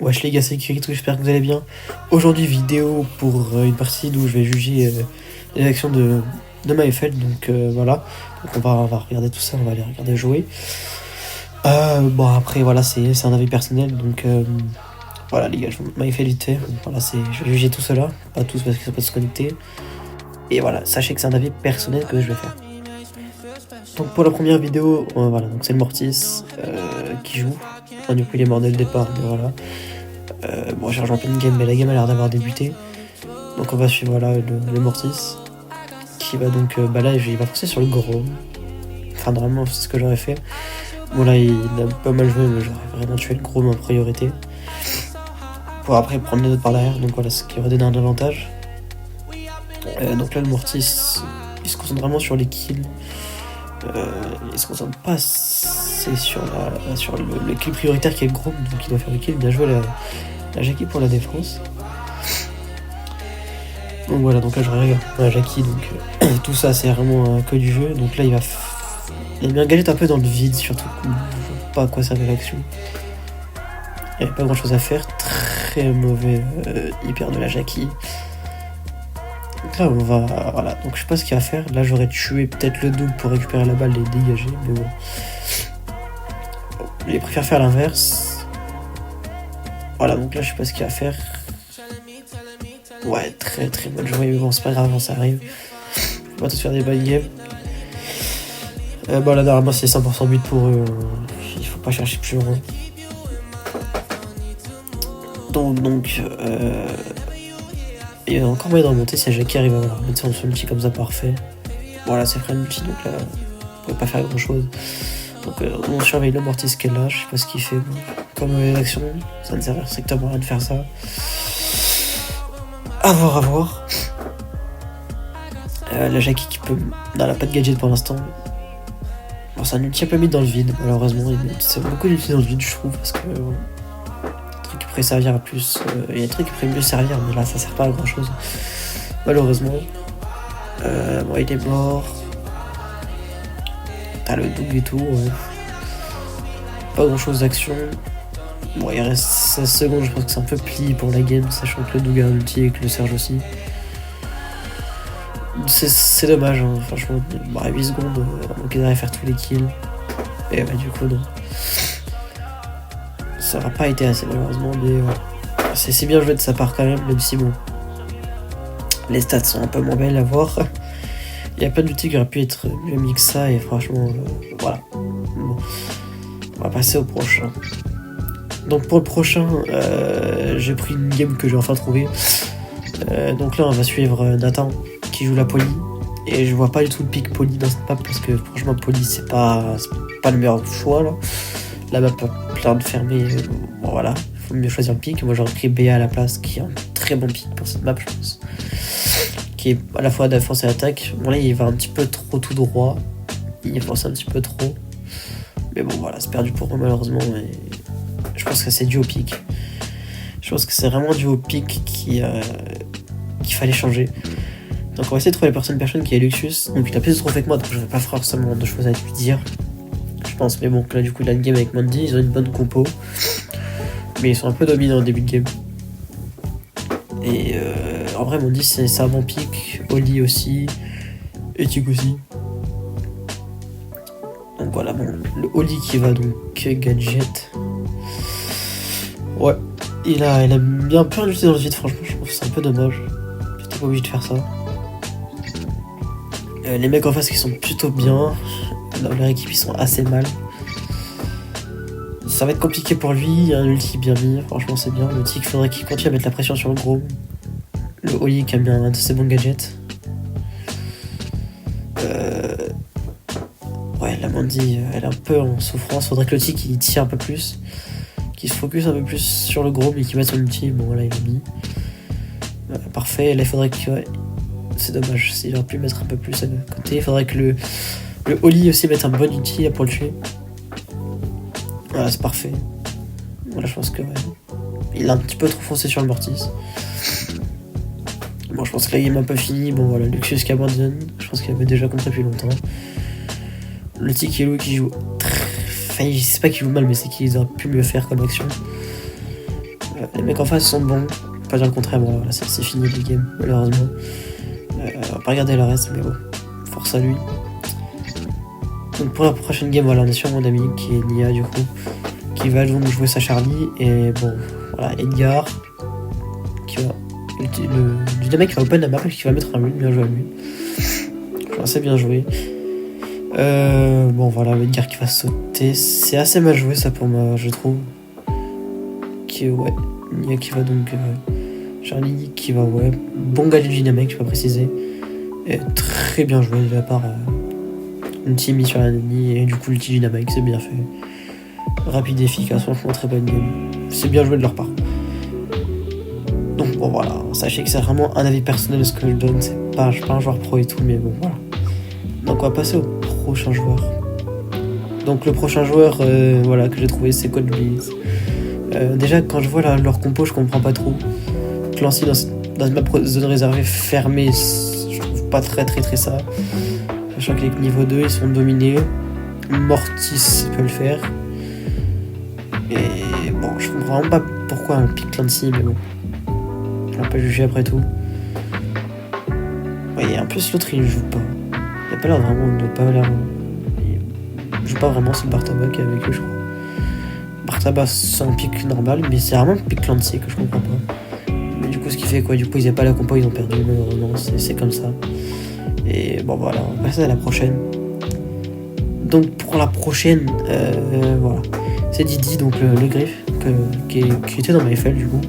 Wesh les gars, c'est Kirito, j'espère que vous allez bien. Aujourd'hui, vidéo pour une partie où je vais juger les actions de Maefeld. Donc voilà, donc on va regarder tout ça, on va aller regarder jouer. Bon après voilà, c'est un avis personnel, donc voilà les gars, Maefeld vite fait. Donc, voilà, je vais juger tout cela, pas tous parce qu'ils sont pas tous connectés. Et voilà, sachez que c'est un avis personnel que je vais faire. Donc pour la première vidéo, voilà, donc c'est le Mortis qui joue. Enfin, du coup il est mort dès le départ, mais voilà. Bon, j'ai rejoint plein de game, mais la game a l'air d'avoir débuté. Donc on va suivre voilà, le Mortis. Qui va donc, là il va forcer sur le gros. Enfin normalement c'est ce que j'aurais fait. Bon là il a pas mal joué, mais j'aurais vraiment tué le gros en priorité. Pour après prendre les autres par derrière, donc voilà, ce qui aurait donné un avantage. Donc là le Mortis, il se concentre vraiment sur les kills. Il se concentre pas assez sur le kill prioritaire qui est le groupe, donc il doit faire le kill. Bien joué la Jackie pour la défense. Donc voilà, donc là je regarde la Jackie, donc tout ça c'est vraiment que du jeu. Donc là il a mis un gadget un peu dans le vide, surtout je vois pas à quoi servait l'action. Il n'y avait pas grand chose à faire, très mauvais hyper de la Jackie. Donc là on va, voilà, donc je sais pas ce qu'il y a à faire. Là j'aurais tué peut-être le double pour récupérer la balle et dégager, mais bon. Il préfère faire l'inverse. Voilà, donc là je sais pas ce qu'il y a à faire. Ouais, très très mal joué, mais bon c'est pas grave, ça arrive. On va tous faire des bonnes games. Bon là normalement c'est 100% but pour eux, il faut pas chercher plus loin. Donc il y a encore moyen de remonter si Jackie arrive à mettre son ulti comme ça, parfait. Voilà, c'est frère ulti, donc là on peut pas faire grand chose. Donc on surveille le Mortis qu'elle là, je sais pas ce qu'il fait. Bon, comme action, ça ne sert strictement à rien de faire ça. À voir. La Jackie qui peut. Non, elle a pas de gadget pour l'instant. Bon, c'est un ulti un peu mis dans le vide, malheureusement. C'est beaucoup d'ulti dans le vide, je trouve, parce que. Un truc qui pourrait servir à plus. Il y a des trucs qui pourraient mieux servir, mais là ça sert pas à grand chose. Malheureusement. Bon, il est mort. T'as le double et tout, ouais. Pas grand chose d'action. Bon, il reste 16 secondes, je pense que c'est un peu pli pour la game, sachant que le Douga a un ulti et que le Serge aussi. C'est dommage, hein, franchement. Bah, 8 secondes, on devrait faire tous les kills. Et bah, du coup, non. Ça n'aura pas été assez, malheureusement, mais ouais. C'est bien joué de sa part quand même si bon. Les stats sont un peu moins belles à voir. Il y a plein d'outils qui auraient pu être mieux mis que ça, et franchement, voilà. Bon. On va passer au prochain. Donc pour le prochain, j'ai pris une game que j'ai enfin trouvée. Donc là on va suivre Nathan qui joue la Poly. Et je vois pas du tout le pick Poly dans cette map parce que franchement Poly c'est pas le meilleur choix là. La map a plein de fermés. Bon voilà, faut mieux choisir le pick. Moi j'aurais pris BA à la place qui est un très bon pick pour cette map je pense. Qui est à la fois défense et attaque. Bon là il va un petit peu trop tout droit. Il force un petit peu trop. Mais bon voilà, c'est perdu pour moi malheureusement. Et je pense que c'est dû au pic. Je pense que c'est vraiment dû au pic qu'il fallait changer. Donc on va essayer de trouver la personne qui est Luxus. Donc il a plus de trophées que moi, donc je vais pas forcément de choses à lui dire. Je pense, mais bon, là du coup il a une game avec Mandy, ils ont une bonne compo. Mais ils sont un peu dominants au début de game. Et en vrai Mandy c'est un bon pic, Oli aussi, et Tig aussi. Donc voilà, bon, le Oli qui va donc gadget. Ouais, il a bien peur d'utiliser dans le vide, franchement, je trouve que c'est un peu dommage. J'étais pas obligé de faire ça. Les mecs en face qui sont plutôt bien, dans leur équipe ils sont assez mal. Ça va être compliqué pour lui, il y a un ulti bien mis, franchement c'est bien. Le tic, il faudrait qu'il continue à mettre la pression sur le gros. Le Oli qui a bien un de ses bons gadgets. Ouais, la Mandy, elle est un peu en souffrance, faudrait que le tic il tire un peu plus. Qui se focus un peu plus sur le gros mais qui met son ulti. Bon là il a mis parfait. Là il faudrait que c'est dommage, s'il aurait pu mettre un peu plus à côté. Il faudrait que le Oli aussi mette un bon ulti pour le tuer. Voilà, c'est parfait. Voilà, je pense que ouais. Il a un petit peu trop foncé sur le Mortis. Bon, je pense que la game est un peu finie. Bon voilà, Luxus qui abandonne, je pense qu'il avait déjà compris depuis longtemps. Le Tikelo qui joue très... Enfin, je sais pas qu'il joue mal, mais c'est qu'ils auraient pu mieux faire comme action. Les mecs en face sont bons, pas dire le contraire, bon voilà, c'est fini les games, malheureusement. On va pas regarder le reste, mais bon, force à lui. Donc pour la prochaine game, voilà, on est sur mon ami qui est Nia du coup, qui va donc jouer sa Charlie, et bon, voilà, Edgar, qui va, le dynamique qui va open la map et qui va mettre un mute, bien joué à lui. C'est bien joué. Bon voilà, Edgar qui va sauter, c'est assez mal joué ça pour moi, je trouve. Ouais, Nia qui va donc Charlie qui va, ouais, bon gars du dynamique, je peux préciser, et très bien joué de la part ulti mis sur l'ennemi, et du coup l'ulti dynamique c'est bien fait, rapide et efficace, franchement très bonne game, c'est bien joué de leur part. Donc bon voilà, sachez que c'est vraiment un avis personnel ce que je donne, je suis pas un joueur pro et tout, mais bon voilà. Donc on va passer au prochain joueur. Donc le prochain joueur voilà, que j'ai trouvé, c'est Cold Blaze. Déjà quand je vois leur compo, je comprends pas trop. Clancy dans une map zone réservée fermée, je trouve pas très ça. Sachant que les niveaux 2 ils sont dominés. Mortis peut le faire. Et bon, je comprends vraiment pas pourquoi on pique Clancy, mais bon. On va pas juger après tout. Ouais, en plus l'autre il joue pas. Il a pas l'air vraiment de pas l'air. Il joue pas vraiment, c'est Bartaba qui est avec eux, je crois. Bartaba c'est un pic normal, mais c'est vraiment le pic Clancy que je comprends pas. Mais du coup, ce qui fait quoi? Du coup, ils n'avaient pas la compo, ils ont perdu, malheureusement, c'est comme ça. Et bon, voilà, on va passer à la prochaine. Donc, pour la prochaine, voilà, c'est Didi, donc le griffe, qui était dans ma FL, du coup.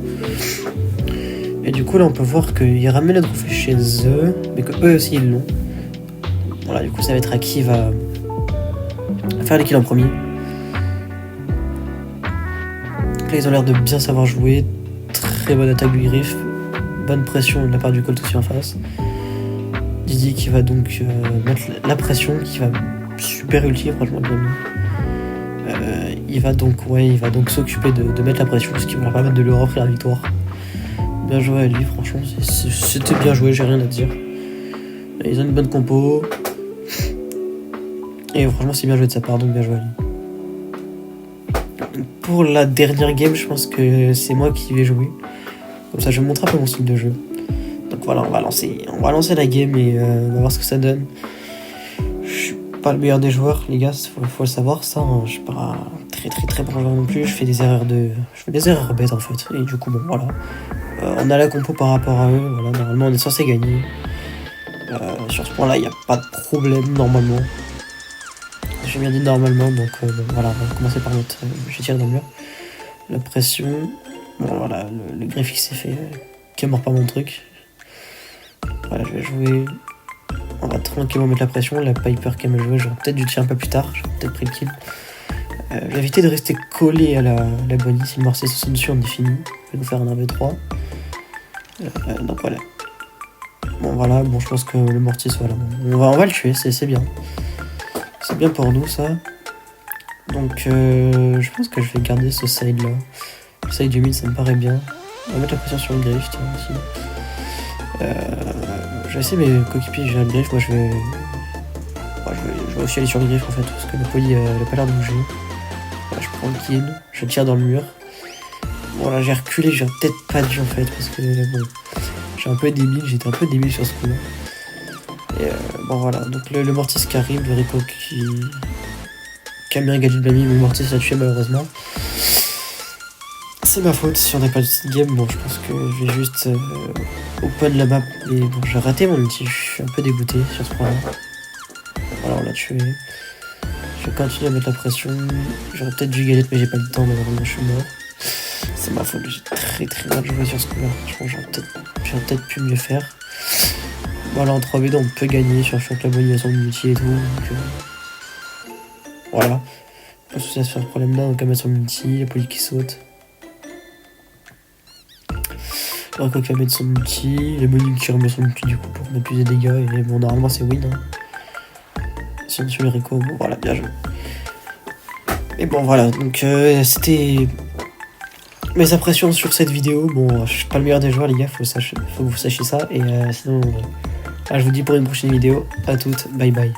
Et du coup, là, on peut voir qu'ils ramènent le trophée chez eux, mais que eux aussi, ils l'ont. Voilà, du coup, ça va être à qui va faire les kills en premier. Là, ils ont l'air de bien savoir jouer. Très bonne attaque du griffe. Bonne pression de la part du Colt aussi en face. Didi qui va donc mettre la pression, qui va super ulti, franchement bien mis. Il va donc s'occuper de mettre la pression, ce qui va leur permettre de leur offrir la victoire. Bien joué à lui, franchement, c'était bien joué, j'ai rien à dire. Ils ont une bonne compo. Et franchement, c'est bien joué de sa part, donc bien joué à lui. Pour la dernière game, je pense que c'est moi qui vais jouer. Comme ça, je vais montrer un peu mon style de jeu. Donc voilà, on va lancer la game et on va voir ce que ça donne. Je suis pas le meilleur des joueurs, les gars, faut le savoir ça. Hein. Je suis pas très bon joueur non plus. Je fais des erreurs bêtes en fait. Et du coup, bon voilà. On a la compo par rapport à eux. Voilà, normalement, on est censé gagner. Sur ce point-là, il n'y a pas de problème normalement. J'ai bien dit normalement, donc voilà, on va commencer par notre. Je tire dans le mur. La pression. Bon voilà, le griffe qui s'est fait. Qui est mort par mon truc. Voilà, je vais jouer. On va tranquillement mettre la pression. La Piper qui a mal joué, j'aurais peut-être dû tirer un peu plus tard. J'aurais peut-être pris le kill. J'ai évité de rester collé à la bonnie. Si le Mortier se sonne dessus, on est fini. Je vais nous faire un 1v3. Donc voilà. Bon voilà, bon je pense que le Mortier, voilà. On va le tuer, c'est bien. C'est bien pour nous ça. Donc je pense que je vais garder ce side là. Le side du mid ça me paraît bien. On va mettre la pression sur le griffe aussi. Je vais essayer mes coéquipiers gérer le griffe. Moi je vais aussi aller sur le griffe en fait parce que le poli il a pas l'air de bouger. Voilà, je prends le kill, je tire dans le mur. Voilà, j'ai reculé, j'ai peut-être pas dû en fait parce que bon, j'étais un peu débile sur ce coup là. Et bon voilà, donc le Mortis qui arrive, le Rico qui a mis un gadget de mamie, mais le Mortis l'a tué malheureusement. C'est ma faute si on n'a pas de petite game. Bon, je pense que je vais juste open la map. Et bon, j'ai raté mon ulti, je suis un peu dégoûté sur ce point-là. Voilà, on l'a tué. Je vais continuer à mettre la pression. J'aurais peut-être dû galette, mais j'ai pas le temps, malheureusement, je suis mort. C'est ma faute, j'ai très mal joué sur ce coup-là. Je pense que j'aurais peut-être pu mieux faire. Voilà, en 3v2, on peut gagner sur chaque la bonne son multi et tout. Donc, voilà. Pas de soucis à se faire ce problème-là, on peut mettre son multi, la poli qui saute. Le Rico qui va mettre son multi, le Monique qui remet son multi du coup pour mettre plus de dégâts. Et bon, normalement, c'est win. Hein. Si on tue le Rico, bon, voilà, bien joué. Et bon, voilà, donc c'était mes impressions sur cette vidéo. Bon, je suis pas le meilleur des joueurs, les gars, faut que vous sachiez ça. Et sinon, je vous dis pour une prochaine vidéo. À toutes, bye bye.